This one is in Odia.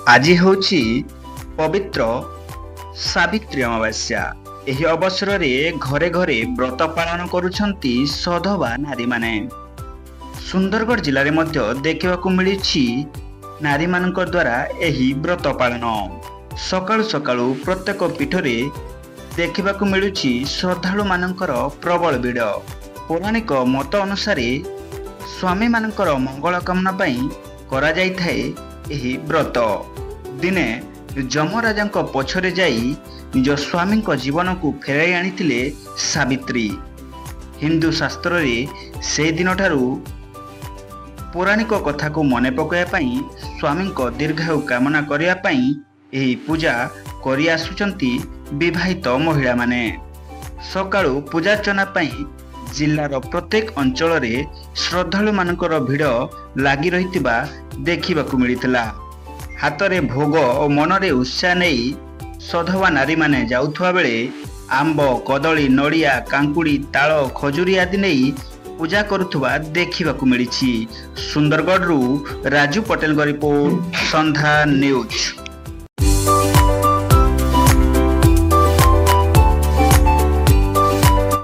ଆଜି ହେଉଛି ପବିତ୍ର ସାବିତ୍ରୀ ଅମାବାସ୍ୟା। ଏହି ଅବସରରେ ଘରେ ଘରେ ବ୍ରତ ପାଳନ କରୁଛନ୍ତି ସଧବା ନାରୀମାନେ। ସୁନ୍ଦରଗଡ଼ ଜିଲ୍ଲାରେ ମଧ୍ୟ ଦେଖିବାକୁ ମିଳିଛି ନାରୀମାନଙ୍କ ଦ୍ୱାରା ଏହି ବ୍ରତ ପାଳନ। ସକାଳୁ ସକାଳୁ ପ୍ରତ୍ୟେକ ପୀଠରେ ଦେଖିବାକୁ ମିଳୁଛି ଶ୍ରଦ୍ଧାଳୁମାନଙ୍କର ପ୍ରବଳ ଭିଡ଼। ପୌରାଣିକ ମତ ଅନୁସାରେ ସ୍ୱାମୀମାନଙ୍କର ମଙ୍ଗଳ କାମନା ପାଇଁ କରାଯାଇଥାଏ ଏହି ବ୍ରତ। ଦିନେ ଯମରାଜାଙ୍କ ପଛରେ ଯାଇ ନିଜ ସ୍ୱାମୀଙ୍କ ଜୀବନକୁ ଫେରାଇ ଆଣିଥିଲେ ସାବିତ୍ରୀ। ହିନ୍ଦୁ ଶାସ୍ତ୍ରରେ ସେହି ଦିନଠାରୁ ପୌରାଣିକ କଥାକୁ ମନେ ପକାଇବା ପାଇଁ, ସ୍ୱାମୀଙ୍କ ଦୀର୍ଘାୟୁ କାମନା କରିବା ପାଇଁ ଏହି ପୂଜା କରି ଆସୁଛନ୍ତି ବିବାହିତ ମହିଳାମାନେ। ସକାଳୁ ପୂଜାର୍ଚ୍ଚନା ପାଇଁ ଜିଲ୍ଲାର ପ୍ରତ୍ୟେକ ଅଞ୍ଚଳରେ ଶ୍ରଦ୍ଧାଳୁମାନଙ୍କର ଭିଡ଼ ଲାଗି ରହିଥିବା ଦେଖିବାକୁ ମିଳିଥିଲା। ହାତରେ ଭୋଗ ଓ ମନରେ ଉତ୍ସାହ ନେଇ ସଧବା ନାରୀମାନେ ଯାଉଥିବା ବେଳେ ଆମ୍ବ, କଦଳୀ, ନଡ଼ିଆ, କାଙ୍କୁଡ଼ି, ତାଳ, ଖଜୁରୀ ଆଦି ନେଇ ପୂଜା କରୁଥିବା ଦେଖିବାକୁ ମିଳିଛି। ସୁନ୍ଦରଗଡ଼ରୁ ରାଜୁ ପଟେଲଙ୍କ ରିପୋର୍ଟ, ସନ୍ଧ୍ୟା ନ୍ୟୁଜ୍।